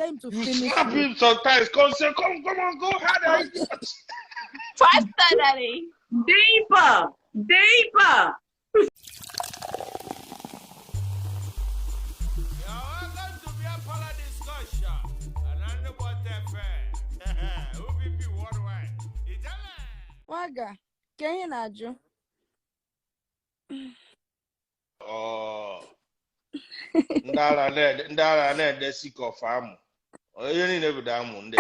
Tell him to You finish slap you. him sometimes. Come on, go harder. Faster, Daddy. Deeper. Deeper. Waga, can you not do? Oh, ndala ne sick of am. Oh, you need never damn.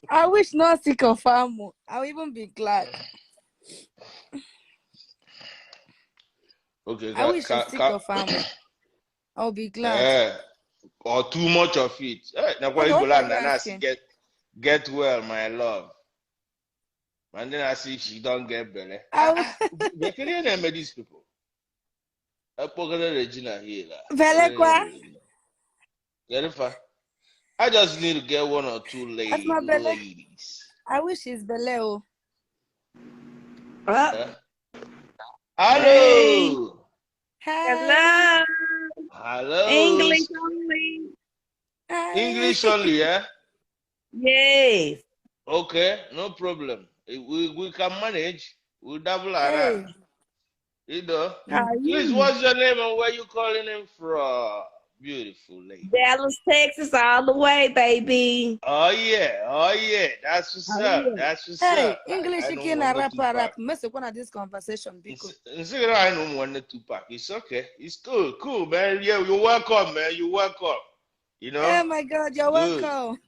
I wish not sick of Amo. I'll even be glad. Okay, I wish you're sick of Amo. I'll be glad. Or too much of it. Now why Okay, you what are you and I see asking? get well, my love. And then I see she don't get belly. They can name these people. I poke Regina here. Vele kwa? Jennifer, I just need to get one or two That's my Bele. ladies. I wish it's Bele. Hello. Hey. Hey. Hello. English only. Hey. English only, yeah? Yes. Okay, no problem. We can manage. We'll double around. You know. Please, what's your name and where you calling him from? Beautiful lady. Dallas, Texas, all the way, baby. Oh yeah. That's what's up. Yeah. That's what's Hey, up. English you can rap. Mess up one of this conversation because I don't want the Tupac. It's okay. It's cool, man. Yeah, you're welcome, man. You're welcome. You know. Oh my God, you're welcome.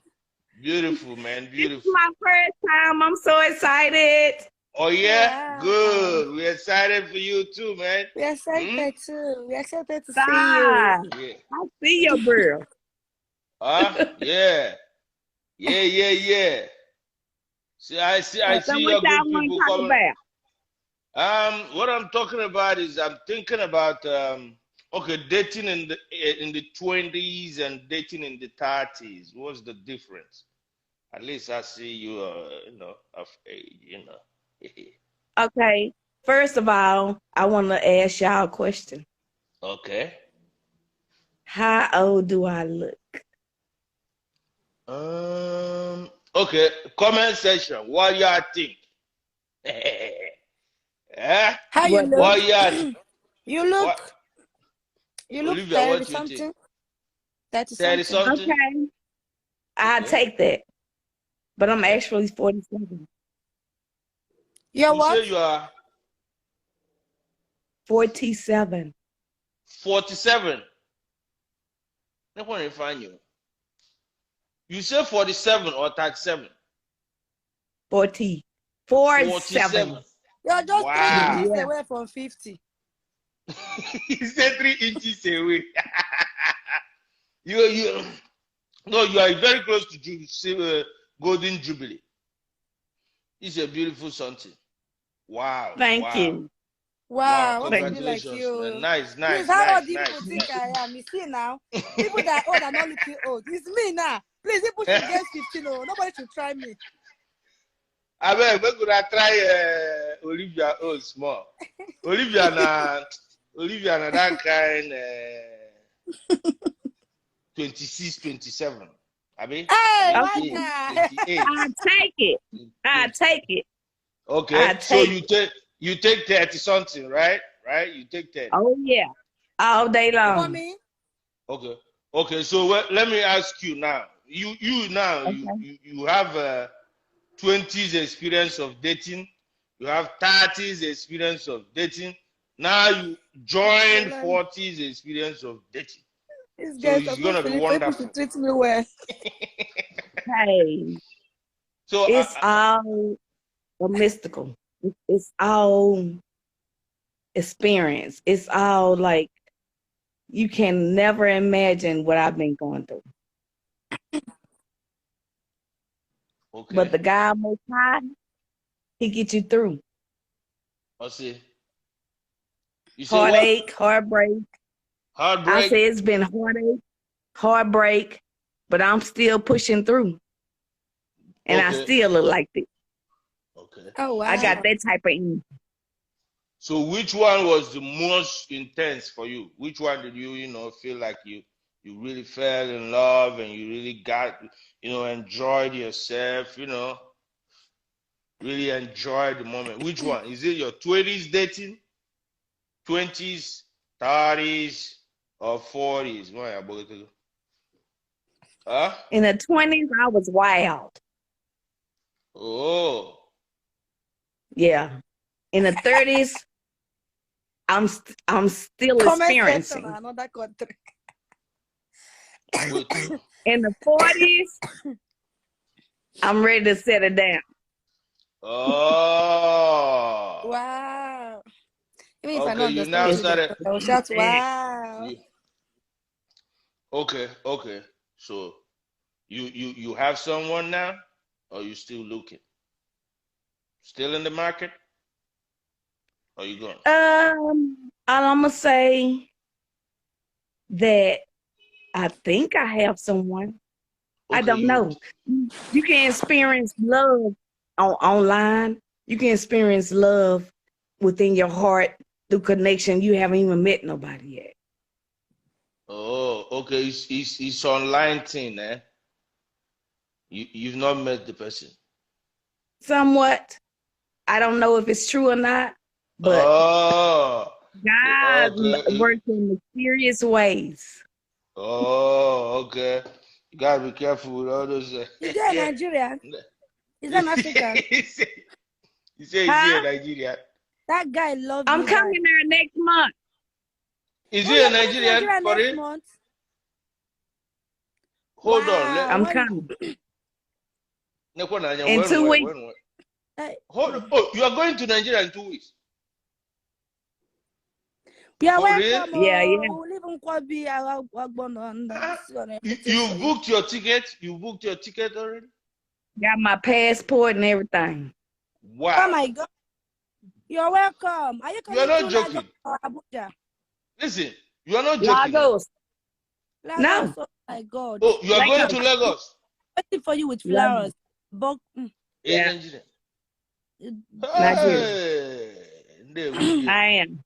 Beautiful, man. Beautiful. It's my first time. I'm so excited. Oh yeah, wow. Good. We're excited for you too, man. We're excited too. We're excited to see you. Yeah. I see your girl. Yeah. See, I see your good people coming. What I'm talking about is I'm thinking about dating in the 20s and dating in the 30s. What's the difference? At least I see you, of age, Okay. First of all, I want to ask y'all a question. Okay. How old do I look? Okay. Comment section. What y'all think? How you look? What y'all? You look Olivia, 30 what you something. think? 30 something. Okay. I'll take that. But I'm actually 47. You're what? You say you are 47. 47. That's when I find you. You say 47 or 37? 47. You're just 3 inches away from 50. He said 3 inches away. you are very close to Golden Jubilee. It's a beautiful something. Wow. Thank you. Wow, what Congratulations, be like you? man. Nice. Please, how old do people think I am? You see now? People that are old are not looking old. It's me now. Please, people should get 15. Oh, nobody should try me. I mean, we're gonna try Olivia small. Olivia na that kind 26, 27. I mean, hey, 28. I take it. Okay, so you take 30 something, right? You take 30. Oh yeah, all day long. You want me? Okay. So let me ask you now. You have 20s experience of dating. You have 30s experience of dating. Now you join 40s experience of dating. So it's gonna be wonderful. To treat me well. Hey, so it's all mystical. It's all experience. It's all like you can never imagine what I've been going through. Okay. But the God Most High, He get you through. I see. You heartache, heartbreak. Heartbreak. I say it's been heartache, heartbreak, but I'm still pushing through. And I still look like this. Okay. Oh, wow. I got that type of energy. So which one was the most intense for you? Which one did you, feel like you you really fell in love and you really got, enjoyed yourself, really enjoyed the moment. Which one? Is it your 20s dating, 20s, 30s, or 40s? Huh? In the 20s, I was wild. Oh. Yeah. In the 30s, I'm still experiencing. Another country. In the 40s, I'm ready to settle down. Oh. Wow. Even if I Okay, don't you now understand, started. I will shout, wow. Okay. So you have someone now, or you still looking? Still in the market? Or you going? I'm gonna say that I think I have someone. Okay, I don't know. You can experience love online. You can experience love within your heart through connection. You haven't even met nobody yet. Oh, okay. It's online thing, eh? You've not met the person. Somewhat. I don't know if it's true or not, but God okay. works in mysterious ways. Oh, okay. You gotta be careful with all those. Is there a Nigerian? Is that an African? You say is he a Nigerian? That guy loves I'm me coming back. there next month. Is he a Nigerian? For next it? month? Hold Wow. on. I'm coming. In 2 weeks. Hold on. Oh, you are going to Nigeria in 2 weeks? Yeah, For welcome. real? Yeah. We'll live in Kwabi. You booked your ticket? You booked your ticket already? Got my passport and everything. Wow. Oh my God. You're welcome. Are you coming not to joking. Lagos or Abuja? Listen, you are not joking. Lagos. Lagos. No. Oh my God. Oh, you are going Lagos. to Lagos? Waiting for you with flowers. But, In Nigeria. Nigeria. Hey, I am.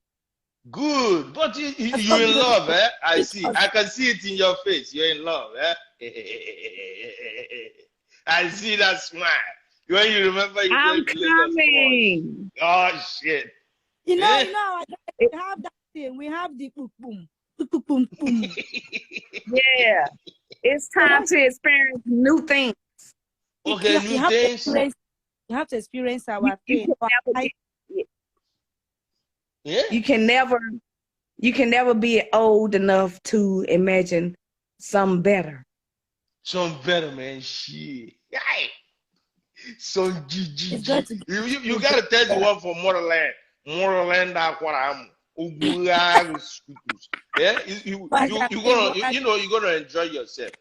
good. But you're in love, eh? I see. I can see it in your face. You're in love, eh? I see that smile. When you remember you're I'm going to Lagos. coming. Oh, shit. we have that thing. We have the boom, boom, boom, boom, boom. Yeah. It's time to experience new things. Okay, new things. You have to experience our pain. Yeah. You can never be old enough to imagine some better. Some better, man. Shit. Some GG. You got to test the one for Motherland. Motherland, yeah, you're gonna enjoy yourself,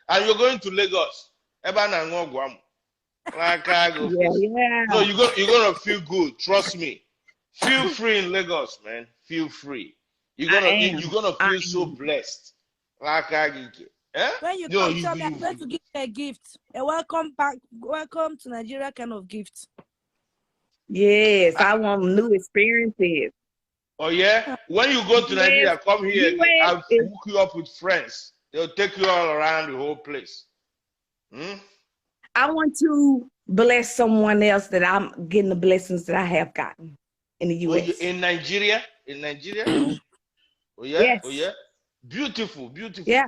and you're going to Lagos. No, you're gonna feel good. Trust me. Feel free in Lagos, man. Feel free. You're gonna feel so blessed. When you come, tell me I'm going to give you a gift. A welcome to Nigeria kind of gift. Yes, I want new experiences. Oh yeah? When you go to Nigeria, come here. I'll hook you up with friends. They'll take you all around the whole place. I want to bless someone else that I'm getting the blessings that I have gotten in the U.S. In Nigeria? In Nigeria? Oh yeah? Yes. Oh yeah? Beautiful. Yeah.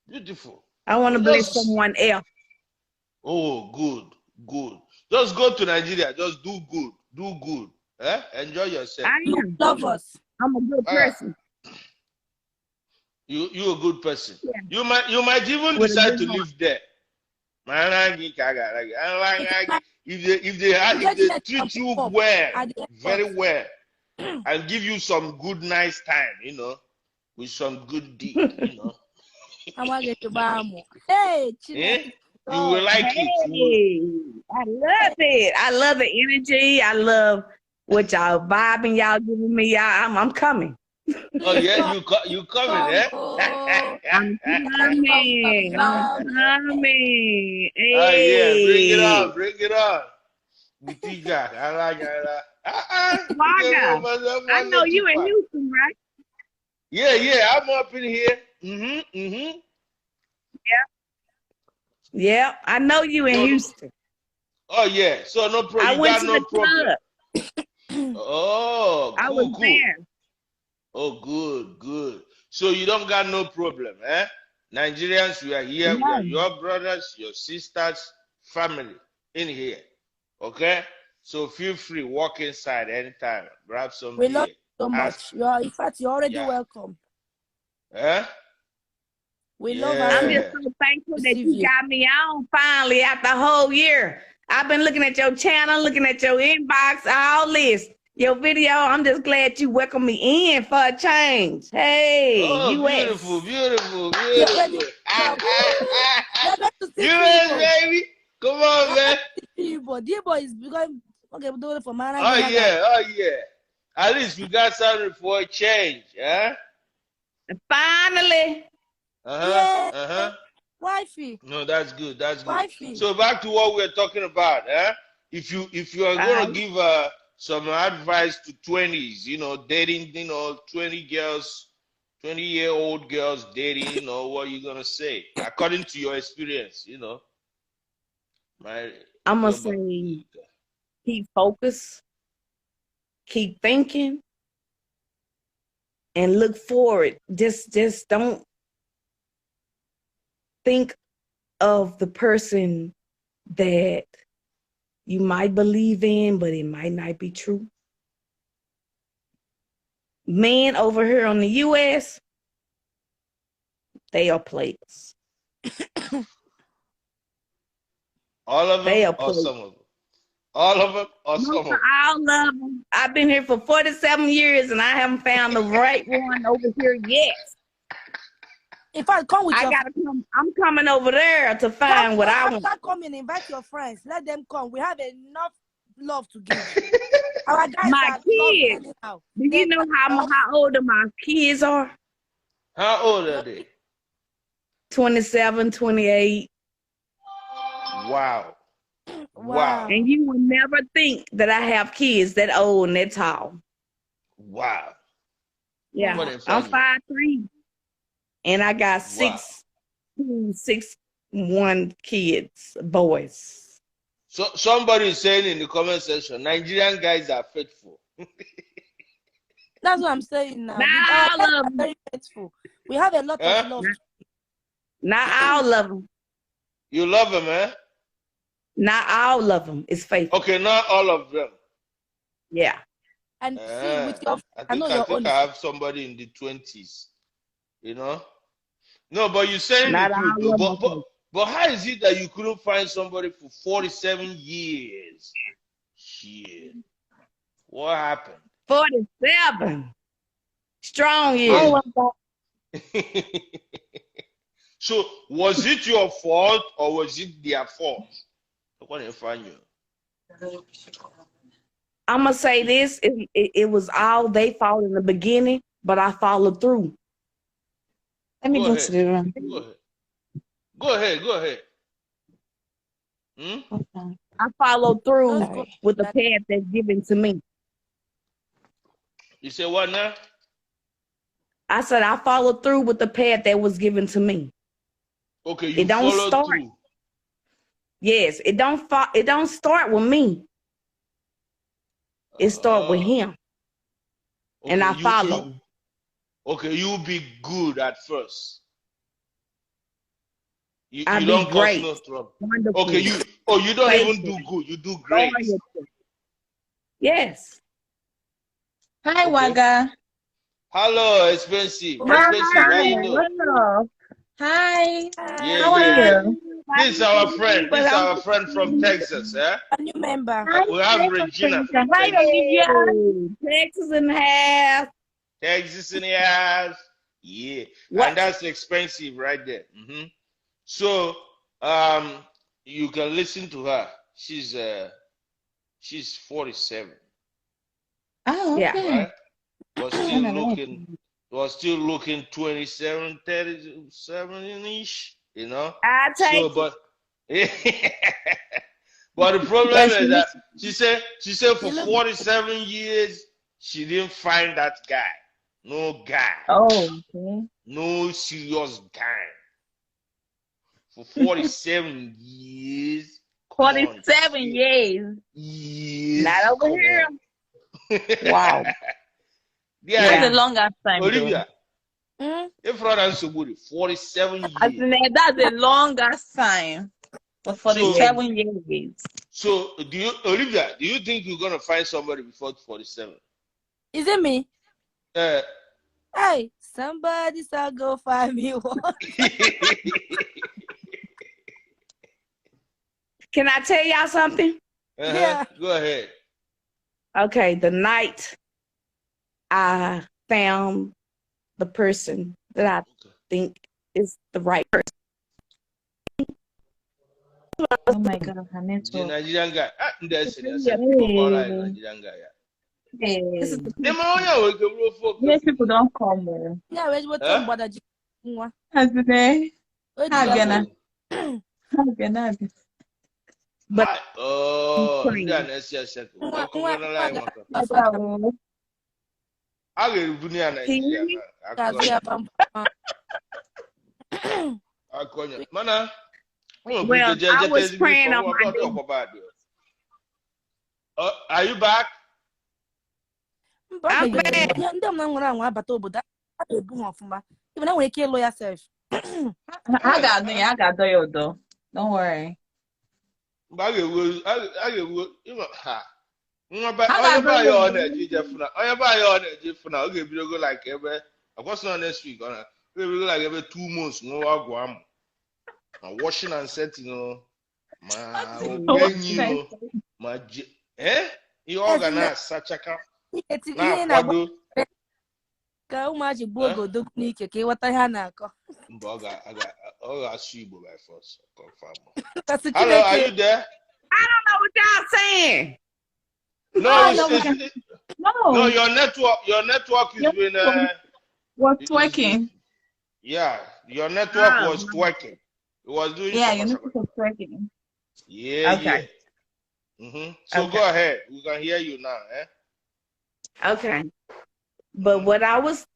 Beautiful. I want to bless someone else. Oh, good. Just go to Nigeria. Just do good. Enjoy yourself. I am. Love us. I'm a good person. You a good person. Yeah. You might even decide to live there. If they treat you well, very well, and give you some good nice time, with some good deed, Hey, you will like it. I love it. I love the energy. I love what y'all vibing y'all giving me. I'm coming. Oh yeah, you coming, eh? I'm coming. Hey. Oh yeah, bring it on. Boutique, I like it. I know you in Houston, right? Yeah, I'm up in here. Yeah, I know you in Houston. Oh yeah, so no problem. I You went got to no the problem. club. Oh, I was cool, cool. there. Oh, good, good. So you don't got no problem, eh? Nigerians, we are here. We are No. your brothers, your sisters, family in here. Okay? So feel free, walk inside anytime. Grab some We love beer. you so Ask. much. In fact, you're already Yeah. welcome. Eh? We love I'm having just Yeah. so thankful that receive you you. got me on finally after a whole year. I've been looking at your channel, looking at your inbox, all this, your video. I'm just glad you welcomed me in for a change. Hey, Oh, beautiful, US. beautiful, You're ready. beautiful. You're going to see US, baby. Come on, man. Igbo. The Igbo is becoming okay. We do it for man. Oh, yeah, oh, yeah. At least we got something for a change, eh? Finally. Uh-huh, Yeah. uh-huh. Wifey. No, that's good. That's good. Wifey. So back to what we're talking about. If you are gonna give some advice to 20s, dating, 20 girls, 20-year-old girls dating, what you gonna say according to your experience? I'm gonna say keep focused, keep thinking, and look forward. Just don't think of the person that you might believe in, but it might not be true. Men over here on the US, they are players. All of They them are or players. some of them? All of them or some of them? All of them. I've been here for 47 years and I haven't found the right one over here yet. In fact, come with I'm coming over there to find what I want. Come and invite your friends. Let them come. We have enough love to give. Our guys my kids. Do you know how old my kids are? How old are they? 27, 28. Wow. Wow. And you will never think that I have kids that old and that tall. Wow. Yeah. I'm 5'3". And I got 6'1" kids, boys. So somebody is saying in the comment section, Nigerian guys are faithful. That's what I'm saying now. Not all of them. Very faithful. We have a lot of love. Not all of them. You love them, eh? Not all of them is faithful. Okay, not all of them. Yeah. And see, with your, I think I have somebody in the 20s. No, but you're saying the truth. But how is it that you couldn't find somebody for 47 years? Shit. What happened? 47. Strong years. So, was it your fault or was it their fault? I want to find you. I'm going to say this. It was all they fault in the beginning, but I followed through. Let me go to the room. Go ahead. I followed through with the path that's given to me. You say what now? I said I followed through with the path that was given to me. Okay, you followed through. Yes, it don't start with me. It start with him. Okay, and I follow. Okay, you be good at first. You be don't great. cause no trouble. Wonderful. Okay, you don't even do good. You do great. Yes. Hi, Waga. Hello, expensive. How you doing? Hi. Yeah, how are you? This is our friend. This is our friend from Texas, eh? A new member. We have Regina. Hi, Olivia. Texas in the house. Texas in the house. Yeah. What? And that's expensive right there. So, you can listen to her. She's 47. Oh, okay. Right? Was still looking 27, 37-ish, I take but but the problem is that she said for 47 years she didn't find that guy. No guy. Oh, okay. No serious guy. for 47 years. 47 years. Years. Not over here. Wow. Yeah. That's the longest time. Olivia. If rather so good, 47 years. That's the longest time. For 47 years. So, Olivia, do you think you're gonna find somebody before 47? Is it me? Hey, somebody shall go find me one. Can I tell y'all something? Yeah. Go ahead. Okay, the night I found the person that I think is the right person. Oh my God, her network. The Nigerian guy. This is Yes, people don't come. Yeah, where's what Tom Bada? But well, I was praying on my knees. Are you back? I'm back. Even I want to kill yourself. I got you though. Don't worry. Next week. Like every 2 months. Washing and setting, you organize such a camp. How much you go do Nike? What I had now? I see by force. Confirm. Hello, are you there? I don't know what y'all saying. No, your network is been what's working? Yeah, your network was twerking. It was doing. Yeah, your network was twerking. Yeah. Okay. Yeah. So go ahead. We can hear you now. Okay. But what I was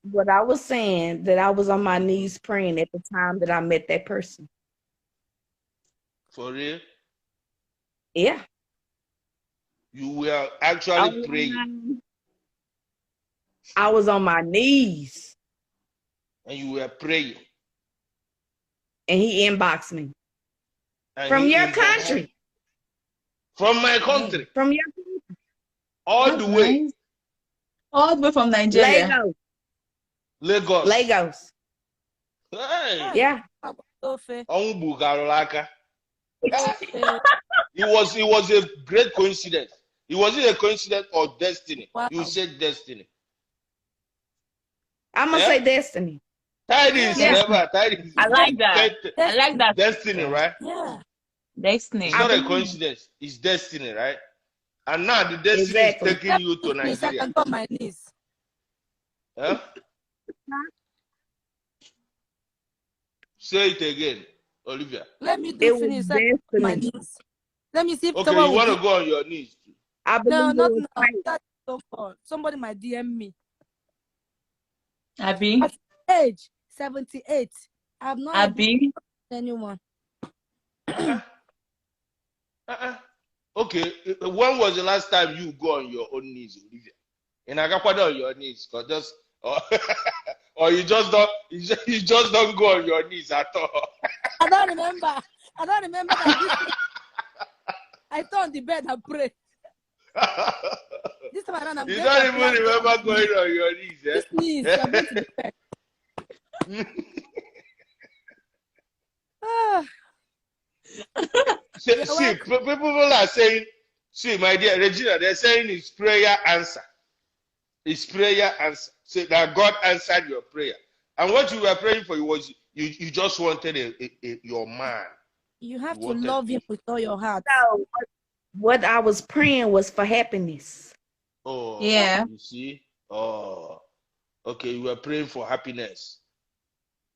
saying, that I was on my knees praying at the time that I met that person. For real? Yeah. You were actually praying. I was on my knees. And you were praying. And he inboxed me. From your country. From my country. From your country. All the way. All the way from Nigeria. Lagos. Hey. Yeah. It was a great coincidence. It wasn't a coincidence or destiny. Wow. You said destiny. I'm gonna say destiny. Tidings, never. Tidings. I like that. I like that. Destiny, right? Yeah. Destiny. It's not a coincidence. It's destiny, right? And now the destiny is taking you to Nigeria. I got my niece. Huh? Say it again, Olivia. Let me do finish my knees. Let me see if you want to go on your knees too. No, not now. That's so far. Somebody might DM me. Abby? Age 78. I've not Abby? Anyone. Okay. When was the last time you go on your own knees, Olivia? And I got on your knees, cause just or you just don't go on your knees at all. I don't remember that. I turn the bed and pray. This time around, you don't even remember going on your knees, eh? Knees, I'm going to the bed. See, people are saying, see, my dear Regina, they're saying it's prayer answer. It's prayer answer. So that God answered your prayer. And what you were praying for was you just wanted your man. You have to love him with all your heart. So what I was praying was for happiness. Oh, yeah. You see? Oh, okay. You were praying for happiness.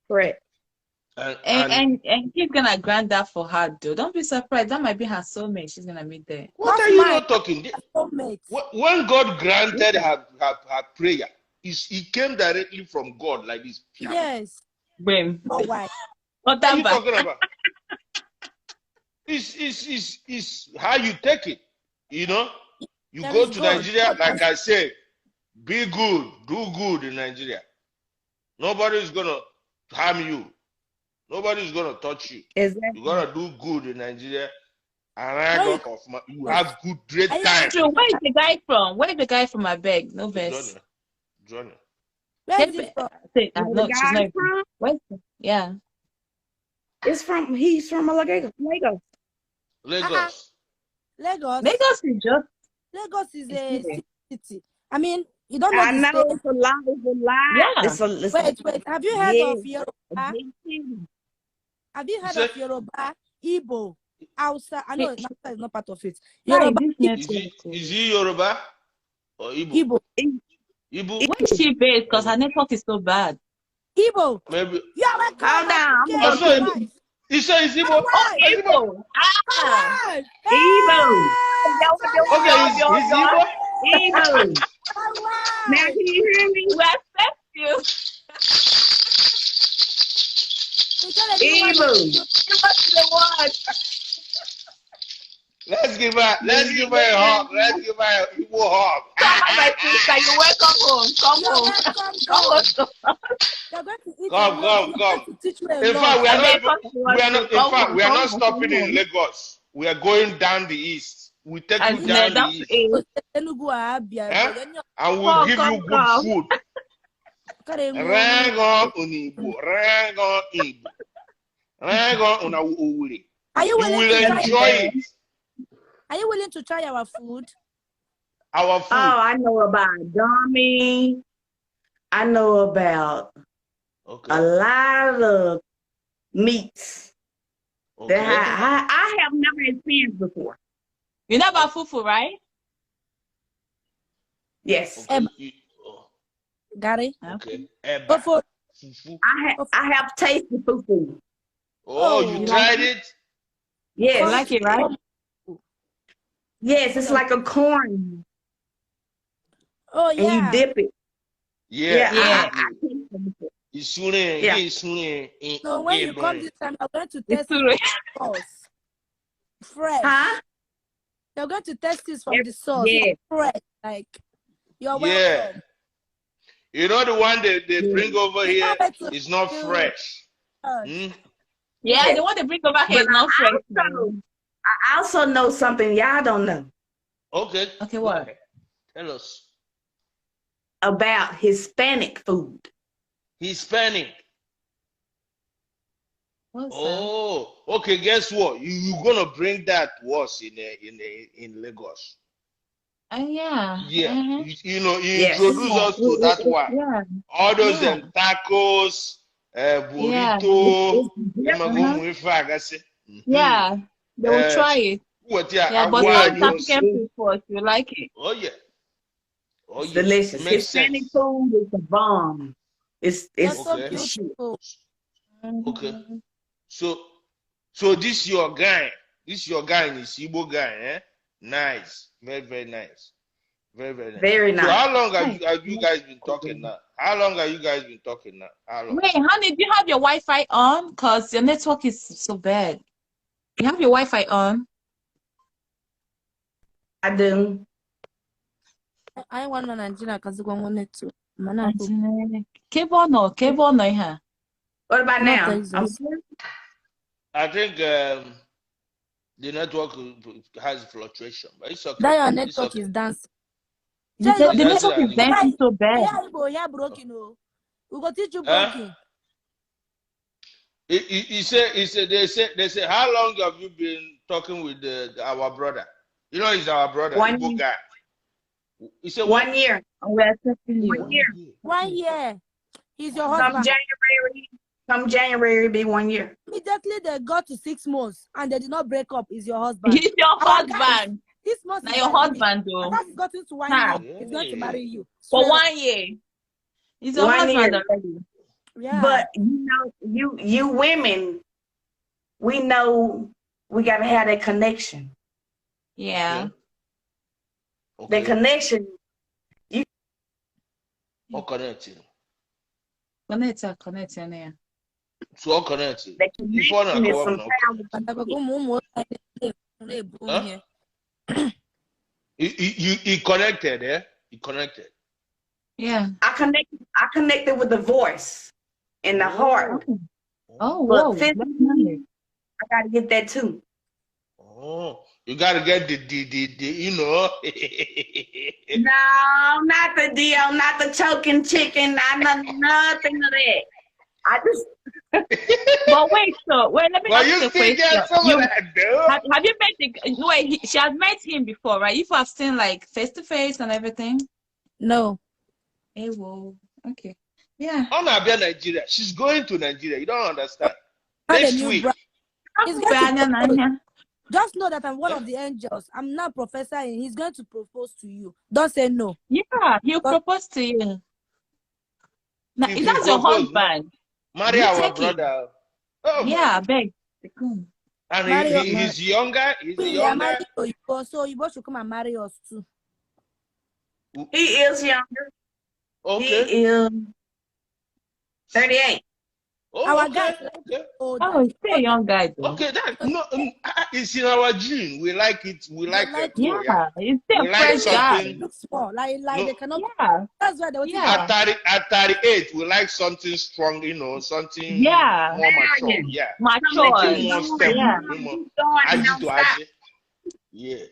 Correct. And he's gonna grant that for her, though. Don't be surprised. That might be her soulmate. She's gonna meet there. What are you not talking? When God granted her prayer, it came directly from God like this. Yes. Brim. Oh, why? What are you talking about? It's how you take it. You know, you There go is to God. Nigeria, like I said, be good, do good in Nigeria. Nobody's gonna harm you. Nobody's gonna touch you. Exactly. You gotta do good in Nigeria. No, You have good, great time. True. Where is the guy from? Where is the guy from? I beg, no verse. Johnny. where is it from? Where the No, she's not guy's from? Where's yeah. He's from Lagos. Lagos. Lagos. Lagos is just Lagos is it's a here. city. I mean, you don't know I the know state. it's a lie. It's a lie. Yeah. Wait. Have you heard Yeah. of Yoruba? Have you You heard said, of Yoruba, Igbo, Hausa? I know Hey, Hausa is not part of it. why Yoruba, this network? is he Yoruba or Igbo? Igbo, Igbo? Where is she based? Because her network is so bad. Igbo. Maybe. You are welcome. Calm down. I'm Okay, gonna Also, go right. he said it's Igbo. Oh, It's Igbo. Igbo. Ah, Alright. Igbo. Okay, he's Igbo. Igbo. Now Alright. can you hear me? we accept you. Igbo. Give us the word. Let's give her a hug. Let's give her an Igbo hug. Come on, my sister. You're welcome home. Come You're home. welcome. Come home. You're going to eat Come, a lot. You're come. going to teach me a In lot. fact, And then come to us. we are not Come stopping in home. Lagos. We are going down the east. We take And you down the that's east. it. Enugu, Abia, Eh? Benin, And we'll give you good Come. food. Karengu. Rango Unibo. Rango Igbo. Rango Una Uwuri. Are you You willing will to try? enjoy it. Are you willing to try our food? Our food. Oh, I know about gummy. I know about a Okay. lot of meats Okay. that I have never experienced before. You know about fufu, right? Yes, Okay. Oh, Gary? okay. But Eba. for Fufu. I have tasted fufu. Oh, you you like tried it? You Yes, like it, right? yes, it's like a corn, oh and you yeah. dip it. Yeah. Yeah. I tasted it before. Yeah. So when you come this time, I'm going to It's test true. sauce. Fresh. Huh? You're going to test this from the sauce. Yeah. Fresh. Like you're Yeah. welcome. You know the one they bring over You here know where to is not do fresh. it. Yeah, the one they bring over here But is not fresh. I also know something y'all don't know Okay. Okay, what? Tell us. about Hispanic food. Hispanic. What's that? Oh, okay. Guess what? You're gonna bring that to us in Lagos. Yeah. Yeah. Uh-huh. You know, you Yes. introduce us to that one. Yeah. All those Yeah. tacos, burrito. Yeah. They will try it. What? Yeah, but Agua, some African food first. You like it? Oh yeah. Oh It's yes. delicious. Makes Hispanic sense. food is the bomb. It's You're so Okay. it's shit. beautiful. Okay. So this your guy. This your guy is Igbo guy, eh? Nice. Very, very nice. Very, very nice. Very So nice. how long have you guys been talking now? How long have you guys been talking now? How long? Wait, honey, do you have your Wi-Fi on? Because your network is so bad. You have your Wi-Fi on? I do. I want to Nigeria because I wanted to. Cable no here. What about Not now? Texas. I'm sorry. I think the network has fluctuation, but it's okay. That your It's network okay. is dancing. The Tell you, network is dancing so bad. yeah, Igbo, yeah, broken. Oh. We go teach you Huh? broken. He said they say how long have you been talking with our brother? You know he's our brother, Igbo guy. He said 1 year. We're accepting you. 1 year. 1 year. He's your Come husband. January be 1 year. Immediately they got to 6 months and they did not break up. Is your husband? He's your Our guys, husband. this month Now is your my husband though. limit. He's gotten to 1 Huh. year. He's going to marry you. For Swear. 1 year. He's your 1 husband year. already. Yeah. But you know, you women, we know we gotta have that connection. Yeah. The connection. connecting. Connect, yeah. So all connected. The connection is some huh? You connected, eh? You connected. Yeah. I connected with the voice and the heart. Oh, But whoa. physically, I gotta get that too. Oh, you gotta get the you know. No, not the deal, not the choking chicken, nothing of that. I just. But wait, let me Well, ask you you a still question. get some of that, though. Have you met she has met him before, right? You have seen like face to face and everything. No. Hey, whoa. Okay. Yeah. On Abia, Nigeria. She's going to Nigeria. You don't understand. Not Next a new week. He's going to propose. Just know that I'm one of the angels. I'm not professor, and he's going to propose to you. Don't say no. Yeah, he'll propose to you. Now, If that's your husband. Marry You our take it. brother. Oh, Yeah, my. beg. And he's younger. He's younger. So you both should come and marry us too. He is younger. Okay. He is 38. Oh, Our okay. guys Okay. Oh, he's still a young guy though. Okay, that no, it's in our gene. We like it. We like it. Yeah, he's still we a like fresh guy. something. Looks small, like No. they cannot. Yeah. That's why they Yeah. At 38, we like something strong, you know, something Yeah. more mature. Yeah. Mature. Something more stable. Yeah. Aji to aji. Yeah.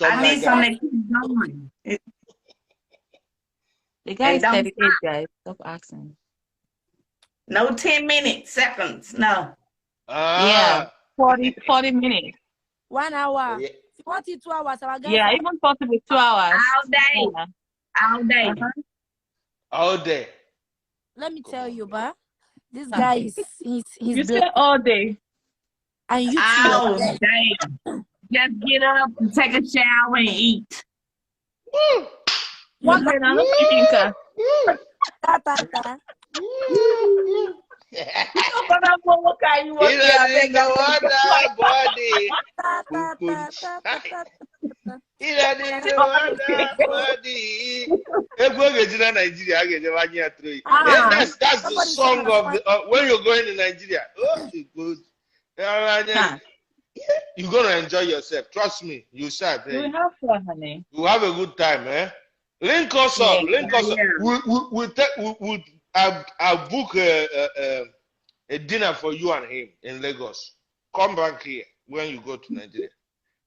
I need like something to keep going. The guy is don't 38, guys. Stop asking. No 10 minutes, seconds. No. Yeah. 40 minutes. 1 hour. Yeah. If you want it 2 hours, our guys. Yeah, even possibly 2 hours. All day. Yeah. All day. All day. Let me tell you, but this guy is he's You black. say all day. And you All too. day. Just get up and take a shower and eat. Woo. One day now, look at you, Inka. Ta, ta, ta. He doesn't know what that body. Ta, ta, ta, ta, ta, ta. He doesn't know what that body. Nigeria, that's the song of the when you're going to Nigeria. Oh, good. You're gonna enjoy yourself. Trust me. You said You have fun, honey. you have a good time, eh? Link us up. Yeah, Link us up. I'll book a dinner for you and him in Lagos. Come back here when you go to Nigeria.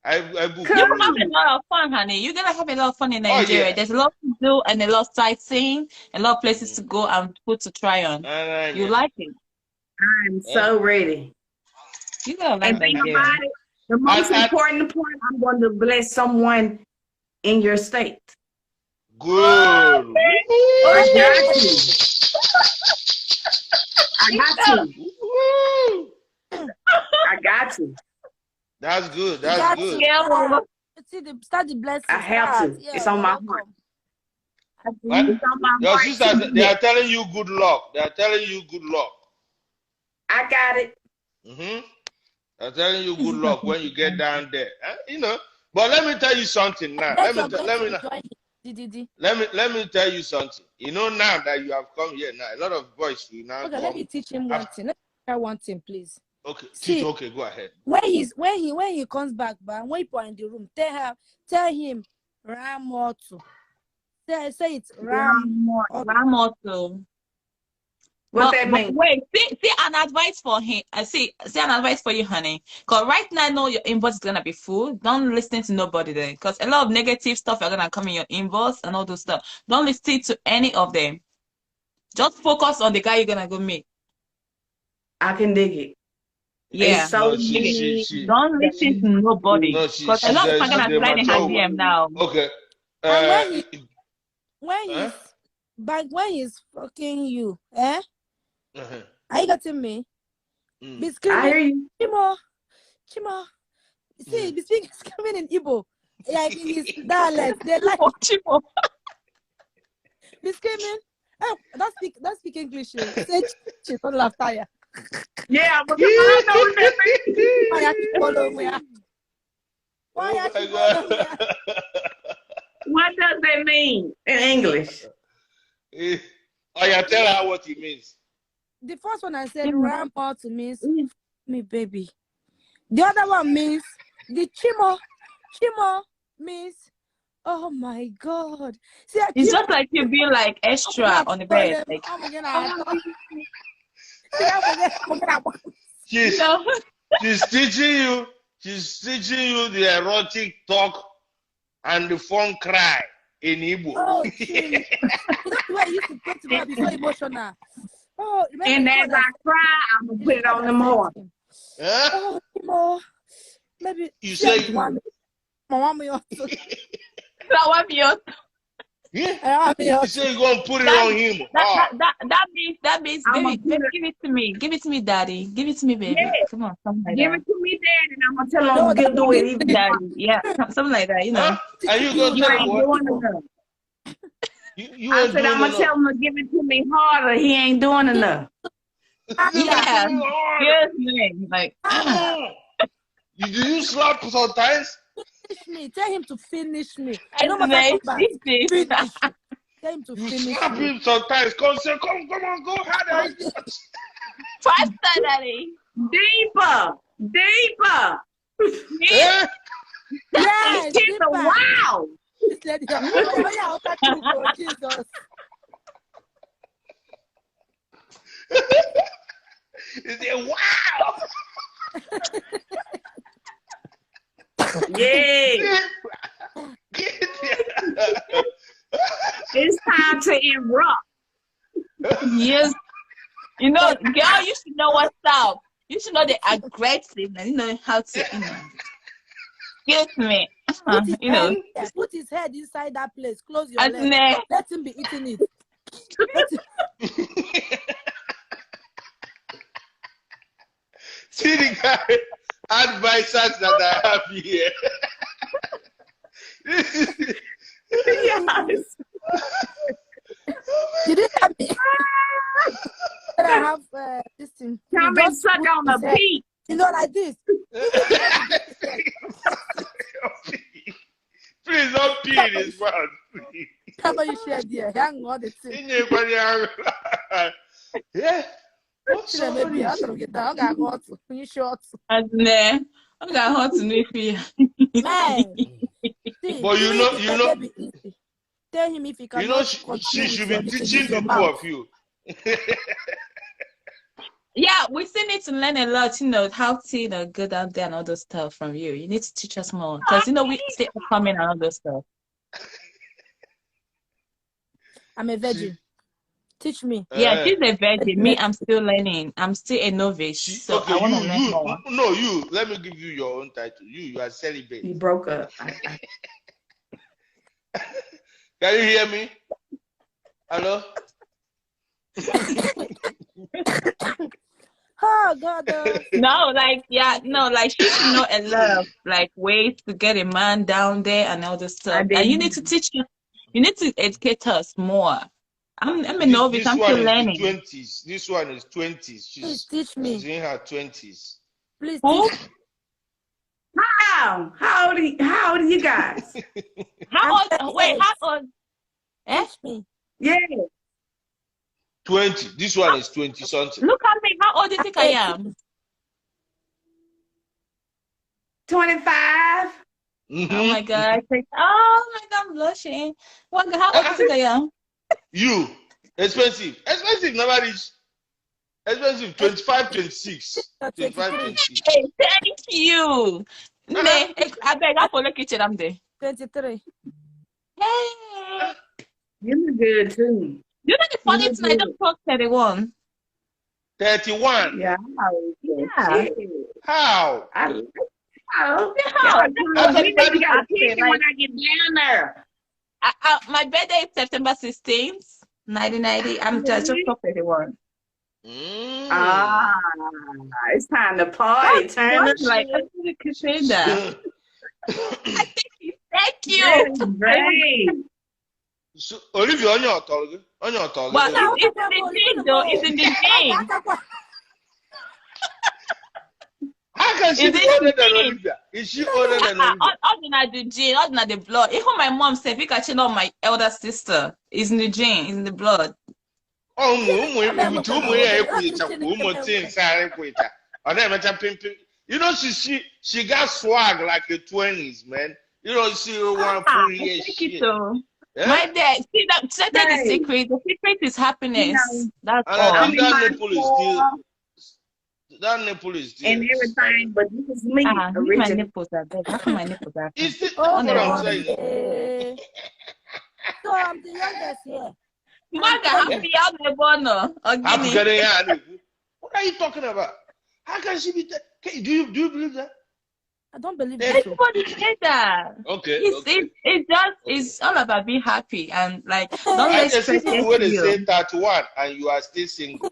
I book. You're gonna have a lot of fun, honey. You're gonna have a lot of fun in Nigeria. Oh, yeah. There's a lot to do and a lot of sightseeing, a lot of places to go and food to try on. You like it? I'm so ready. You gotta like And think Nigeria. about it. The most important part, I'm going to bless someone in your state. Good. I got you. I got you. I got you. That's good. That's good. Yeah, Start the blessing. I have to. Yeah, it's on my heart. What? Your sisters, they are telling you good luck. They are telling you good luck. I got it. They're telling you good luck when you get down there. You know. But let me tell you something now. Let me tell you something. You know, now that you have come here now, a lot of boys will now. Okay, let me teach him one thing. Let me try one thing, please. Okay, See, okay, go ahead. When he comes back, but when you are in the room, tell him Ramoto. Say it's Ramoto. What that mean? Wait, see an advice for him. See an advice for you, honey. Because right now, I know your inbox is gonna be full. Don't listen to nobody there. Because a lot of negative stuff are gonna come in your inbox and all those stuff. Don't listen to any of them. Just focus on the guy you're gonna go meet. I can dig it. Yeah. So don't listen to nobody. Because a lot of people are gonna slide in her DM now. Okay. When he's fucking you, eh? Are you getting me? Be screaming, I hear you. Chimo. See, be screaming in Igbo. Like in his dialect. They like Chimo. Be screaming. Oh, don't speak English. Say don't laugh, tire. Yeah, but I know Why you follow me? Why you follow me? What does that mean in English? Oh, yeah, tell her what it means. The first one I said rampart means me baby. The other one means the chimo means oh my God. See, it's just like you be like extra on the bed. Like, she's teaching you the erotic talk and the phone cry in Igbo. Oh, that's why I used to talk to her, be so emotional. Oh, and as I cry, I'm gonna put it on them more. Oh, Chimo. Maybe you say yeah. You say you're gonna put it on him. That means baby, give it to me. Give it to me, daddy. Give it to me, baby. Yeah. Come on, something like Give that. it to me, Dad, and I'm gonna tell him to do it even Daddy. Yeah, something like that, you know. Are you gonna You tell ain't him what? doing enough. You I ain't said doing I'm gonna enough. tell him to give it to me harder. He ain't doing enough. Yeah. Yes, man. Like Do you slap sometimes? finish me. Tell him to finish me. that's No matter nice. come back. Finish me. Tell him to You finish slap me. him sometimes. Come on, go harder. Faster, daddy. Deeper. Eh? Yes, It's a wow. This lady, oh yeah, I'll touch you, oh, Jesus. Is it wow? Yeah. It's time to erupt. Yes. You know, girl, you should know what's up. You should know the aggressive and you know how to, you know. Get me. You know. Put his head inside that place. Close your As legs. Let him be eating it. See the guy advisors that I have here. Yes. You didn't have me. I have this thing. Come and suck on the peak. You know, like this. Please don't pee in his mouth. How about you share there? Hang on the thing. Yeah. Maybe I don't get that. I got hot. You short. As I got hot to me for you. Man. See, But you know, tell him if he can. you know, she should be teaching the two of you. Yeah, we still need to learn a lot, you know, how to, you know, go out there and all those stuff from you. You need to teach us more. Because, you know, we still coming and all those stuff. I'm a virgin. Teach me. Yeah, she's a virgin. Me, I'm still learning. I'm still a novice. So okay, I want to learn more. No, you. Let me give you your own title. You are celibate. He broke up. Can you hear me? Hello? Oh God. No, like she should know a lot of like ways to get a man down there and all this stuff. And you need to teach you. You need to educate us more. I'm a novice. I'm still learning. This one is 20s. Please teach me. She's in her 20s. Please teach me. How old are you guys? How old? Teach me. Yeah. 20. This one is 20 something. Look at me. How old do you think I am? 25. Mm-hmm. Oh my God. Oh my God, I'm blushing. How old do you think I am? You. Expensive. Never reach. Expensive. 25, 26. 25, 26. Hey, thank you. I beg I for look at I'm there. 23. Hey. You look good too. You know the funny thing, I don't talk 31. 31. Yeah. How? How? Everybody got to when I get down there. My birthday is September 16th, 1990. I'm just 31. It's time to party. Turn up. Like, I think you could say that. Thank you. Great. So, Olivia, on your talk. Well, it's in the gene, though. It's in the gene. How can she be older than Olivia? Is she older than Olivia? Other the gene, other the blood. Even my mom said, "If you catch on my elder sister, it's in the gene, it's in the blood." You know, she got swag like the 20s, man. You know, she want pretty shit. My dad, see that the secret. The secret is happiness. That's all. I think that nipple is still and everything, but this is me. My nipples are big. How come my nipples are big? Is it what I'm saying? So I'm the youngest here. What are you talking about? How can she be that? Do you believe that? I don't believe that. Everybody say that. Okay. It's all about being happy and like don't let stress people when they say 31 and you are still single.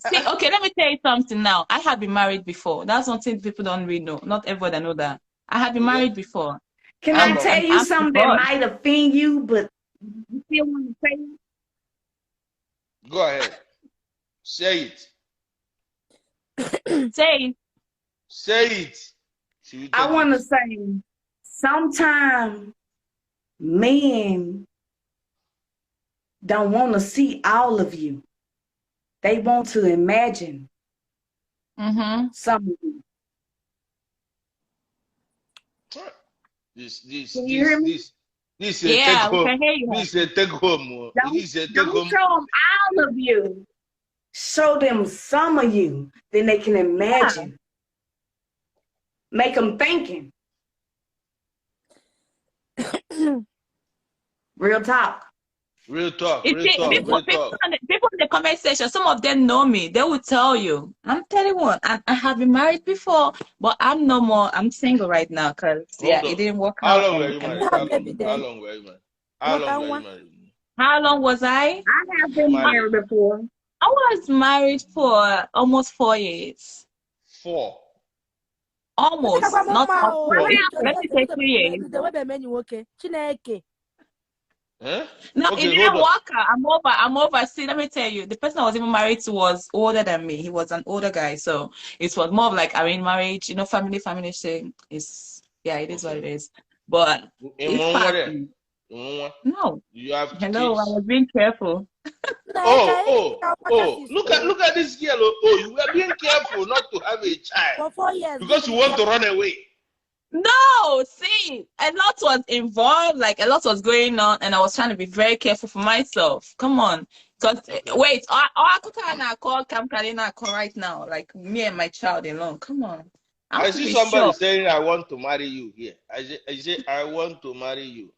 See, okay, let me tell you something now. I have been married before. That's something people don't really know. Not everybody know that. I have been married before. Can I tell you something that might offend you, but you still want to say it? Go ahead. Say it. Say it. I want to say, sometimes men don't want to see all of you. They want to imagine some of you. This yeah, we can hear you. This is a take home. Don't show them all of you. Show them some of you. Then they can imagine. Yeah. Make them thinking. Real talk. People in the comment section, some of them know me. They will tell you. I'm telling you, I have been married before, but I'm no more. I'm single right now because it didn't work out. How long were you married? How long was I? I have been married before. I was married for almost 4 years. 4. Almost, not 4. Let me take 3 years. No, okay, it didn't work out. I'm over. See, let me tell you, the person I was even married to was older than me. He was an older guy, so it was more of like arranged marriage, family thing. It is what it is. But no. You have hello, kids. I was being careful. Look at this girl. Oh, you were being careful not to have a child for 4 years because you want to run away. No, see, a lot was involved, like a lot was going on, and I was trying to be very careful for myself. Come on, because wait, I call Cam Kalina right now, like me and my child alone. Come on, I see somebody saying, "I want to marry you." Here, I say, "I want to marry you."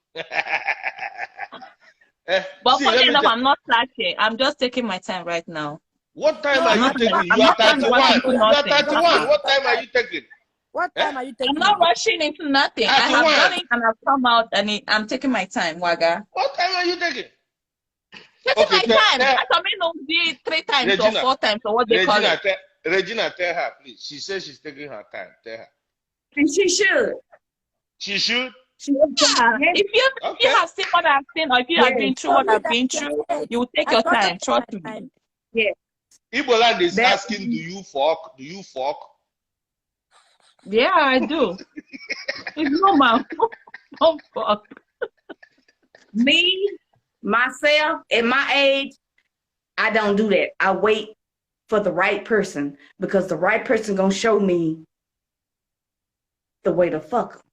But funny enough, I'm not flashing. I'm just taking my time right now. What time are you taking? You are 31. You are 31. What time are you taking? What time are you taking? I'm not rushing into nothing. I have done it and I've come out and I'm taking my time, Waga. What time are you taking? Taking my time. I come in 3 times Regina, or 4 times or what they call it. Regina, tell her, please. She says she's taking her time. Tell her. And she should. She should? If you have seen what I've seen or if you have been through what I've been through, you will take your time. Trust me. Yeah. Igbo land is asking, do you fuck? Do you fuck? Yeah, I do. It's normal. Oh, fuck. Me, myself, at my age, I don't do that. I wait for the right person because the right person gonna show me the way to fuck.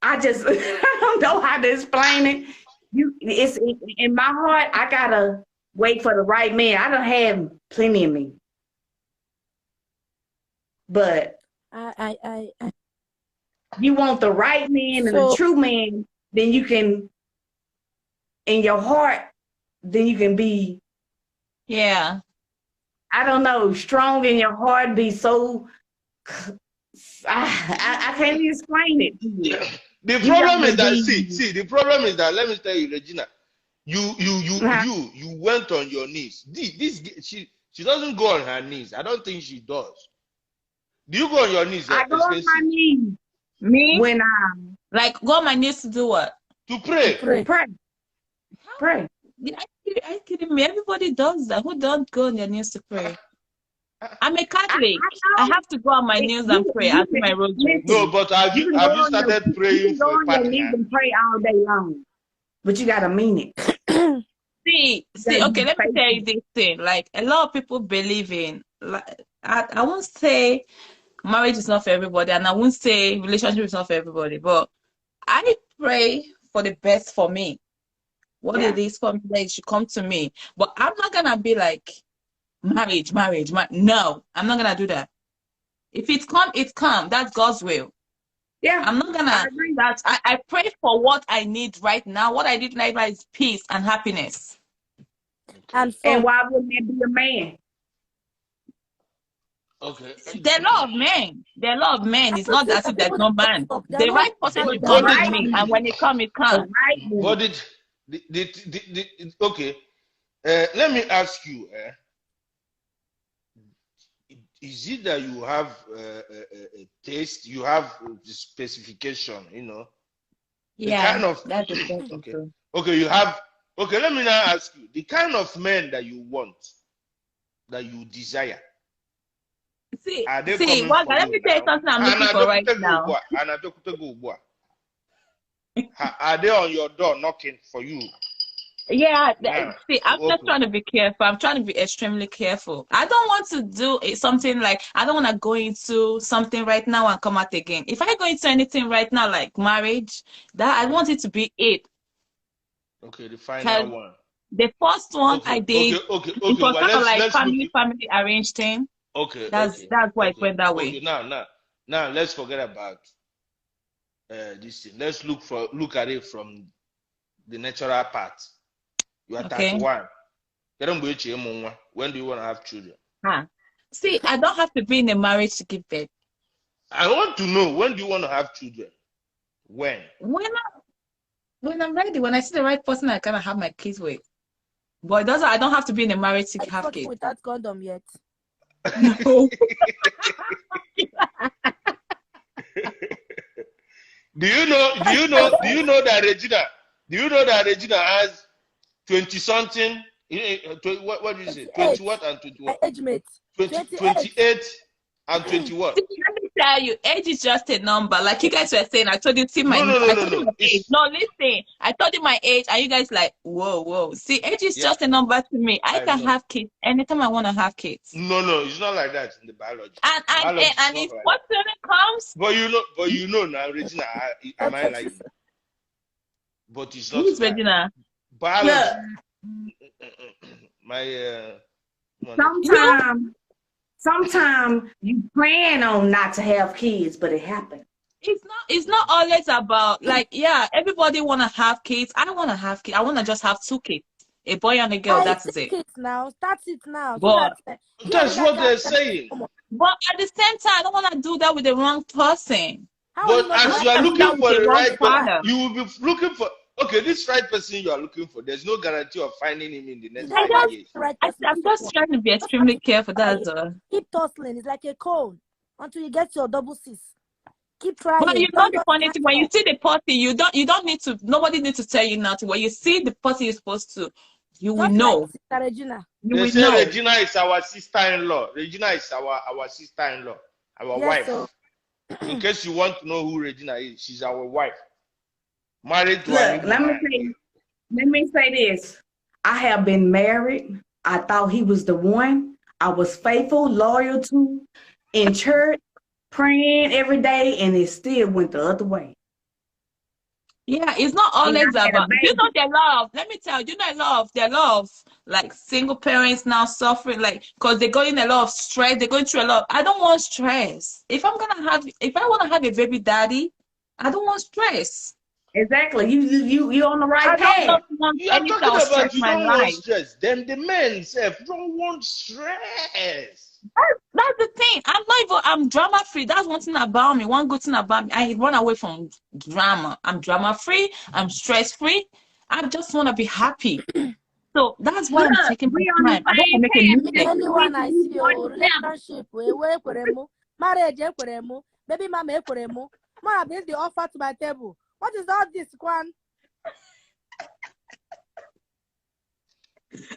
I just I don't know how to explain it. It's in my heart. I gotta wait for the right man. I don't have plenty of me, but you want the right man and the true man, then you can, in your heart, then you can be, I don't know, strong in your heart, be so, I can't even explain it. The problem is that, the problem is that, let me tell you, Regina, you went on your knees. She doesn't go on her knees. I don't think she does. Do you go on your knees? I go on my knees. Me? When go on my knees to do what? To pray. Pray. Are you kidding me? Everybody does that. Who don't go on their knees to pray? I'm a Catholic. I have to go on my knees and pray after my rosary. No, but have you started praying for a partner? You can go on your knees and pray all day long, but you gotta mean it. See, okay, let me tell you this thing. Like, a lot of people believe in, like, I won't say marriage is not for everybody, and I won't say relationship is not for everybody, but I pray for the best for me. What it is for me, that it should come to me. But I'm not gonna be like, marriage. No, I'm not gonna do that. If it's come, it's come. That's God's will. Yeah. I'm not gonna agree that. I pray for what I need right now. What I need right now is peace and happiness. And why wouldn't it be a man? Okay. There are a lot of men. There are a lot of men. It's not as if there's no man. The right person should come to me, and when it comes, it comes. What did okay? Let me ask you. Is it that you have a taste? You have the specification, you know? Yeah, kind of, that's okay. Okay, you have. Okay, let me now ask you the kind of men that you want, that you desire. See, let me tell you something I'm looking for right now. Are they on your door knocking for you? Yeah, see, I'm just trying to be careful. I'm trying to be extremely careful. I don't want to do something like, I don't want to go into something right now and come out again. If I go into anything right now, like marriage, that I want it to be it. Okay, the final one. The first one I did, it was well, kind of like family arranged thing. Okay, that's why it went that way. Now let's forget about this thing. Let's look at it from the natural part. You are 31. When do you want to have children? See, I don't have to be in a marriage to give birth. I want to know, when do you want to have children? When I'm ready. When I see the right person, I kind of have my kids with. But I don't have to be in a marriage to have kids. Without condom yet? No. Do you know that Regina has 20 something? What did you say? 20 what and 21? Age mate. 28 and 20 what? Let me tell you, age is just a number. Like you guys were saying, I told you, see my age. No, listen, I told you my age, and you guys like, whoa. See, age is just a number to me. I can have kids anytime I want to have kids. No, it's not like that in the biology. And if what comes, but you know now, Regina, am I like? But it's not. Who's Regina? Biology. My Sometimes you plan on not to have kids, but it happens. It's not always about like, yeah, everybody want to have kids. I want to have kids. I want to just have 2 kids, a boy and a girl. That's it. That's it now. But that's what they're saying. But at the same time, I don't want to do that with the wrong person. But as you are looking for the right person, you will be looking for. Okay, this right person you are looking for, there's no guarantee of finding him in the next 5 years. I'm just trying to be extremely careful. That's all. Keep tussling. It's like a cone until you get your double C's. Keep trying. But you know the funny thing, when you see the party, you don't need to. Nobody needs to tell you nothing. When you see the party you're supposed to, you will know. Like Regina. They say Regina is our sister-in-law. Regina is our sister-in-law, our wife. So. In case you want to know who Regina is, she's our wife. Married to Look, let me say this. I have been married. I thought he was the one. I was faithful, loyal to, in church, praying every day, and it still went the other way. Yeah, it's not always about, you know, their love. Let me tell you, their love, like single parents now suffering, like, because they're going a lot of stress, they're going through a lot. I don't want stress. If I want to have a baby daddy, I don't want stress. Exactly. You on the right path. You are talking about you don't want stress. Then the men don't want stress. That's the thing. I'm drama free. That's one thing about me. One good thing about me. I run away from drama. I'm drama free. I'm stress free. I just want to be happy. So that's why I'm taking my time. I don't want to make a mistake. Anyone I see your relationship, marriage, baby mama, ma bring the offer to my table. What is all this, Kwan?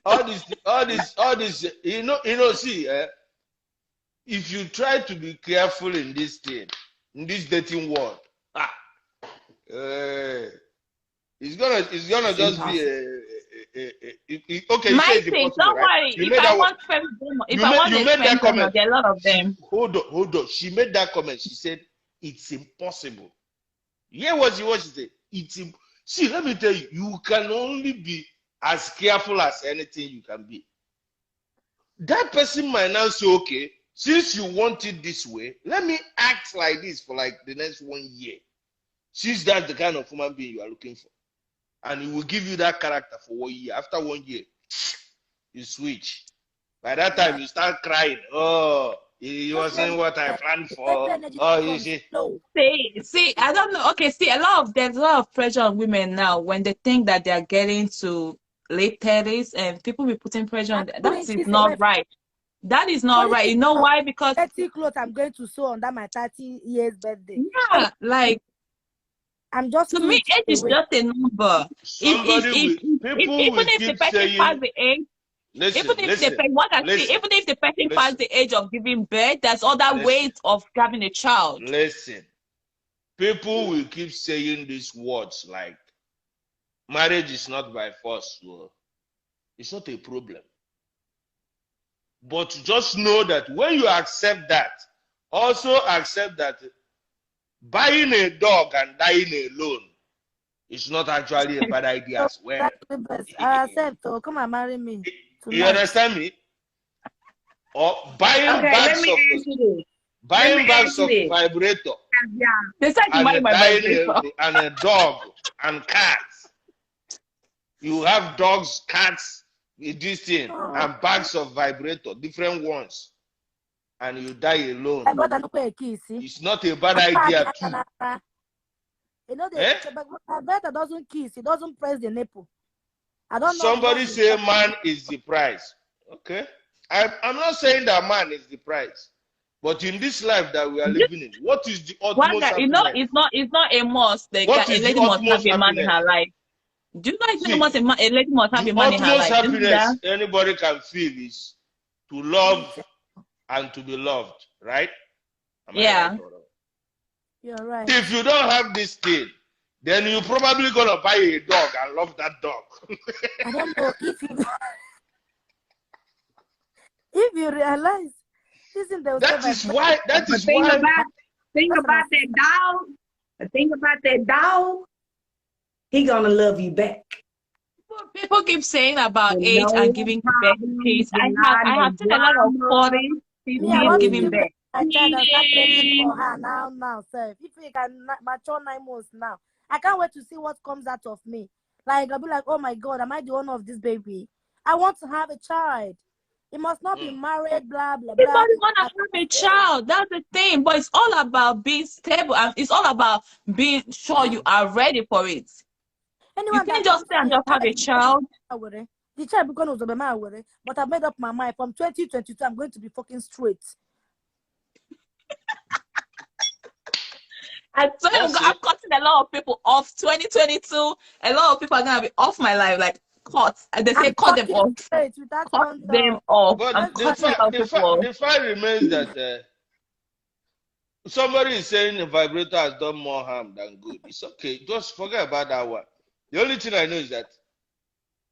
All this, you know, see, if you try to be careful in this thing, in this dating world, it's gonna just be okay, you My say it's thing, impossible, don't right? worry. You If made I that want sperm donor, if I want you a made sperm that donor, comment. there are a lot of them. Hold on. She made that comment. She said it's impossible. Hear what she said. See, let me tell you, you can only be as careful as anything you can be. That person might now say, okay, since you want it this way, let me act like this for like the next 1 year. Since that's the kind of human being you are looking for. And he will give you that character for 1 year. After 1 year, you switch. By that time, you start crying. Oh, he wasn't what I planned for. Oh, you see. See, I don't know. Okay, see, there's a lot of pressure on women now when they think that they are getting to late 30s and people be putting pressure on them. That is not right. That is not right. You know why? Because 30 clothes I'm going to sew under my 30 years birthday. Yeah, like I'm just to me, age is just a number. People will Even if the keep person saying, pass the age, even if the person pass the age of giving birth, there's other ways of having a child. Listen, people will keep saying these words like marriage is not by force. Well, it's not a problem. But just know that when you accept that, also accept that buying a dog and dying alone is not actually a bad idea as well. I accept. Oh, come and marry me tonight. You understand me? Or buying bags of vibrator and a dog and cats. You have dogs, cats, this thing, and bags of vibrator, different ones, and you die alone. It's not a bad idea too. You know, vibrator doesn't kiss, it doesn't press the nipple. I don't know. Somebody say man is the price. Okay. I'm not saying that man is the price. But in this life that we are living in, what is the utmost happiness? It's not a must. A lady must have a man in her life. Do you know it's not a lady must have a man in her life? The utmost happiness anybody can feel is to love and to be loved, right? Yeah. You're right. If you don't have this thing, then you're probably gonna buy a dog and love that dog. I don't know if you realize, isn't there? That is why. The thing about that dog, he gonna love you back. People keep saying about age and giving birth kids. I have seen a lot of 40 people giving birth. My child has started training for her now, sir. If you can mature 9 months now, I can't wait to see what comes out of me. Like, I'll be like, oh my God, am I the owner of this baby? I want to have a child. It must not be married, blah, blah, blah. Everybody want to have a child. That's the thing. But it's all about being stable and it's all about being sure you are ready for it. You can't just say and just have a child. The child because of my worry, but I made up my mind from 2022, I'm going to be fucking straight. I swear I'm cutting a lot of people off. 2022, a lot of people are gonna be off my life, like cut. They say cut them off. Cut them off. But the fact remains that somebody is saying the vibrator has done more harm than good. It's okay. Just forget about that one. The only thing I know is that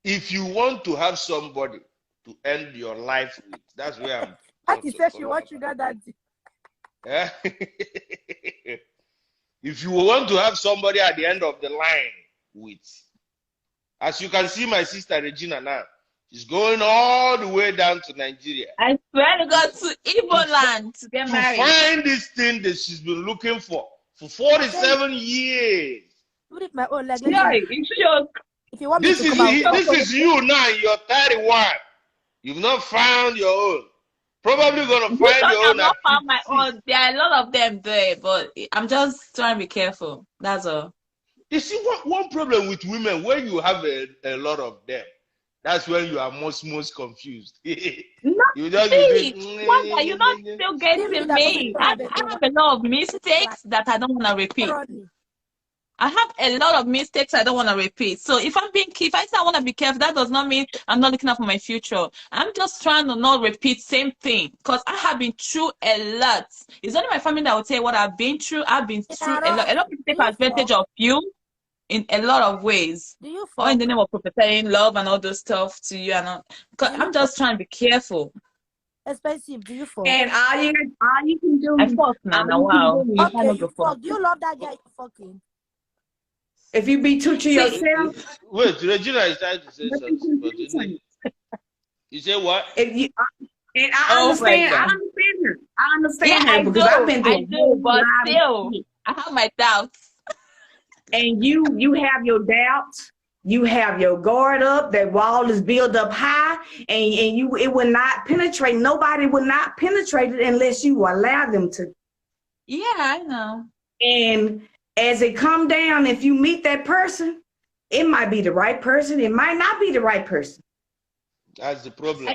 if you want to have somebody to end your life with, that's where I'm. That is she what you got that. Yeah. If you want to have somebody at the end of the line with, as you can see, my sister Regina now, she's going all the way down to Nigeria. I swear to God, to Igbo land to get married. To find this thing that she's been looking for 47 years. My own leg. If you want me to come out, this is you now. You're 31. You've not found your own. Probably gonna find your own. Not found my own. There are a lot of them there, but I'm just trying to be careful. That's all. You see, one problem with women when you have a lot of them, that's when you are most confused. You just why are you not still getting me? I have a lot of mistakes that I don't want to repeat. I have a lot of mistakes I don't want to repeat. So if I say I want to be careful, that does not mean I'm not looking out for my future. I'm just trying to not repeat same thing because I have been through a lot. It's only my family that would say what I've been through. I've been through a lot. A lot of people take advantage of you. in a lot of ways. Do you All in fuck? the name of perpetuating love and all those stuff to you and all. Because I'm just trying to be careful. Expensive. Do you fuck? And all you can do. I fuck now. All Wow. you can do Okay, not you go fuck. fuck. Do you love that guy you fucking? if you be true to yourself. Wait, Regina is trying to say but you something, can but do you say what? If you, and I Oh my understand. God. I understand Yeah, her because I've been through I a do, whole but lot of still, shit. I have my doubts. And you have your doubts. You have your guard up. That wall is built up high, and it will not penetrate. Nobody will not penetrate it unless you allow them to. Yeah, I know. And as it come down, if you meet that person, it might be the right person. It might not be the right person. That's the problem.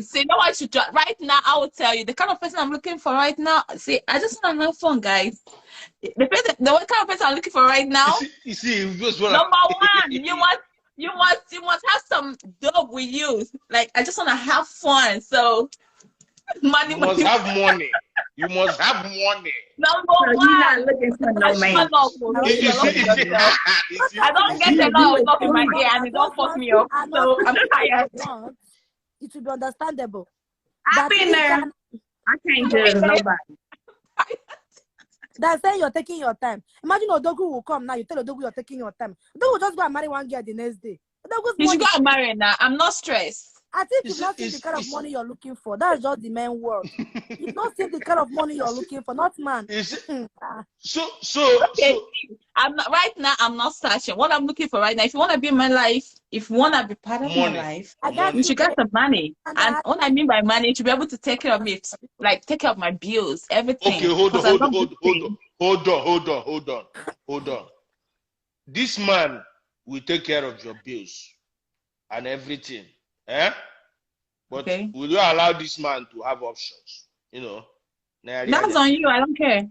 See, no one should try. Right now, I will tell you the kind of person I'm looking for right now. See, I just want to have fun, guys. The kind of person I'm looking for right now. You see, you just want Number one, you must have some dope with you. Like, I just want to have fun. So, money. You must have money. You must have money. Number So one. you're not looking for no man. I don't get a lot of stuff in my ear and it don't fuck me up. So I'm tired. It will be understandable. I've been there. I can't judge nobody. That's saying you're taking your time. Imagine Odogu will come now. You tell Odogu you're taking your time. Odogu will just go and marry one girl the next day. You should go and marry now. I'm not stressed. I think you've not seen the kind of money you're looking for. That's just the main word. You've not seen the kind of money you're looking for, not man. Okay. I'm not, right now, I'm not searching. What I'm looking for right now, if you want to be in my life, if you want to be part of my life, you should get some money. And what I mean by money, you should be able to take care of me, like take care of my bills, everything. Okay, hold on. This man will take care of your bills and everything. Eh? But will you allow this man to have options? You know, that's on you. I don't care.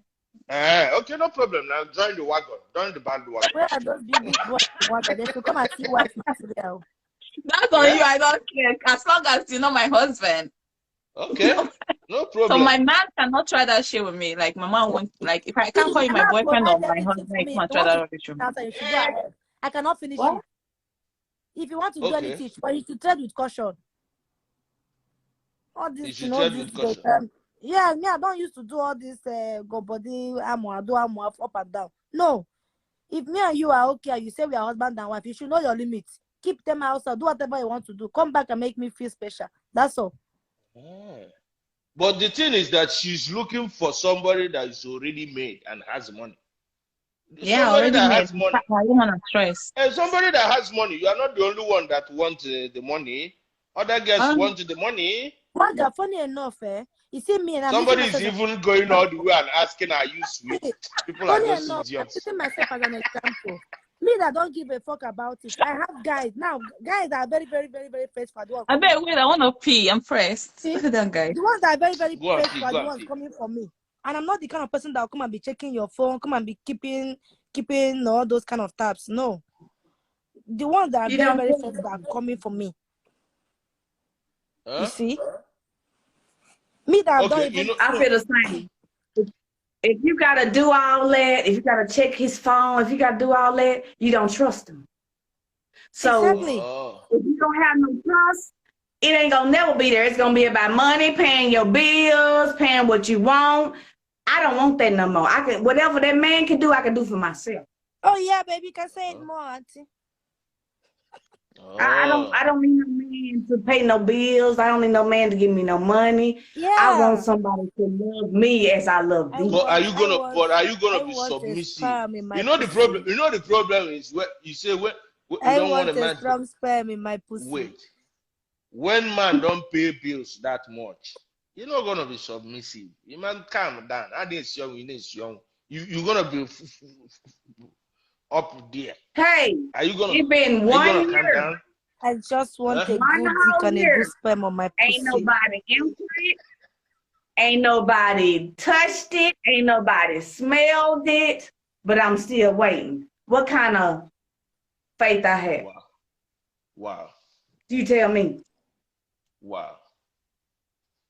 Okay, no problem. Now join the wagon. Join the bandwagon. Where are those big wagon? They should come and see white material. That's on you. I don't care. As long as you're not my husband. Okay, no problem. So my man cannot try that shit with me. Like my mom won't. Like if I can't call you my boyfriend or my husband, I can't try that with you. I cannot finish it. If you want to do anything, but you should tread with caution. All this, you know, this yeah, me, I don't used to do all this go body do up and down. No. If me and you are okay and you say we are husband and wife, you should know your limits. Keep them outside, do whatever you want to do. Come back and make me feel special. That's all. But the thing is that she's looking for somebody that is already made and has money. Yeah, somebody that has money. Somebody that has money. You are not the only one that wants the money. Other girls want the money. What the funny enough, you see me and somebody is even going all the way and asking, "Are you sweet?" People are just idiots. I'm using myself as an example. Me that don't give a fuck about it. I have guys now. Guys are very, very, very, very faithful. I bet wait, I want to pee. I'm pressed. See, look at that guy. The ones that are very, very faithful are the ones coming for me. And I'm not the kind of person that will come and be checking your phone, come and be keeping all those kind of tabs. No. The ones that are very, very faithful are coming for me. You see? Me that don't even I feel the same. If you gotta do all that, if you gotta check his phone, if you gotta do all that, you don't trust him. So if you don't have no trust, it ain't gonna never be there. It's gonna be about money, paying your bills, paying what you want. I don't want that no more. I can whatever that man can do, I can do for myself. Oh yeah, baby, you can say it more, auntie. I don't need no man to pay no bills. I don't need no man to give me no money. Yeah. I want somebody to love me as I love you. But are you gonna be submissive? You know the problem. You know the problem is what you say when you don't want a man strong sperm in my pussy. Wait. When man don't pay bills that much, you're not gonna be submissive. You man calm down. I didn't young, you didn't young. You're gonna be up there. Hey, are you gonna? It's been 1 year. I just want a good dick and a good sperm on my pussy. Ain't nobody emptied it. Ain't nobody touched it. Ain't nobody smelled it. But I'm still waiting. What kind of faith I have? Wow. You tell me. Wow.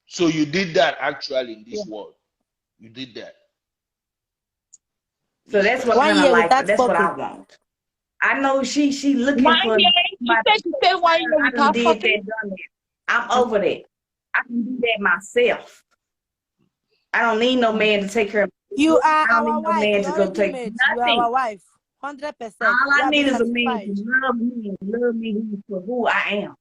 So you did that actually in this world. You did that. So that's what kind of life, that's what I want. I know she looking 1 for year. You said you stay 1 year I done without did fucking. that, done that. I'm over that. I can do that myself. I don't need no man to take care of me. You are I don't our need no wife. man You to go already take made. You are nothing. our wife. 100%. All You I have need been is a man certified. to love me for who I am.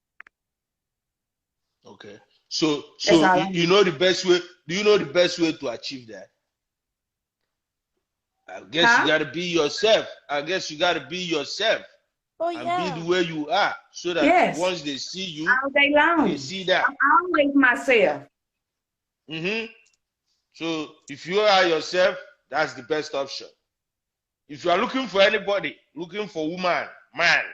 Okay. So That's all I you need. know the best way. Do you know the best way to achieve that? I guess you Huh? gotta be yourself. I guess you gotta be yourself Oh and be yeah. the way you are, so that Yes. once they see you, All day long. they see that. I'm always myself. So if you are yourself, that's the best option. If you are looking for anybody, looking for woman, man,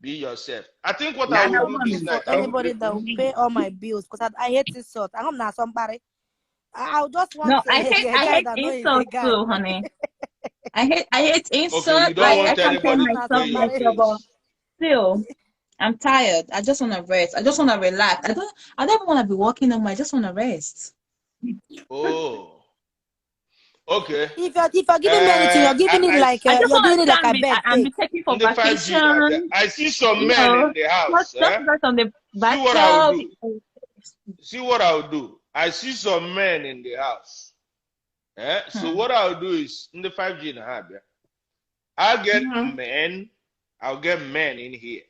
be yourself. I think what I Not will no do this Looking woman. for night, I will anybody that will pay all my bills because I hate this sort. I'm not somebody. I'll just want No, I a guy hate that knows he's a insults guy. too, honey. I hate okay, you insult. don't Like I want can tell anybody I'm to not pay myself your somebody. myself, but bills. still, I'm tired. I just want to rest. I just want to relax. I don't want to be working on my. I just want to rest. Oh, okay. If you're giving me anything, you're giving it like I just you're want giving to it like stand I with beg, and be take. taking for In the 5G now, vacation. I see some You men know, in the house. just rest on the See what I will bathtub. do. See what I will do. I see some men in the house. So what I'll do is in the 5G now, I'll get men. I'll get men in here,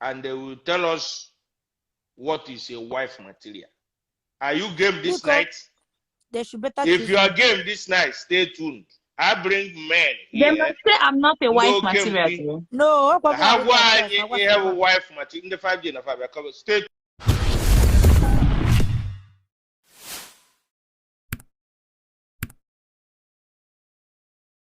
and they will tell us what is a wife material. Are you game this Because night? they should better If choose you are me. game this night, stay tuned. I bring men They here. must say I'm not a wife No material game. too. No, what problem How with that why wife? My wife you is have a wife. wife material in the 5G? Stay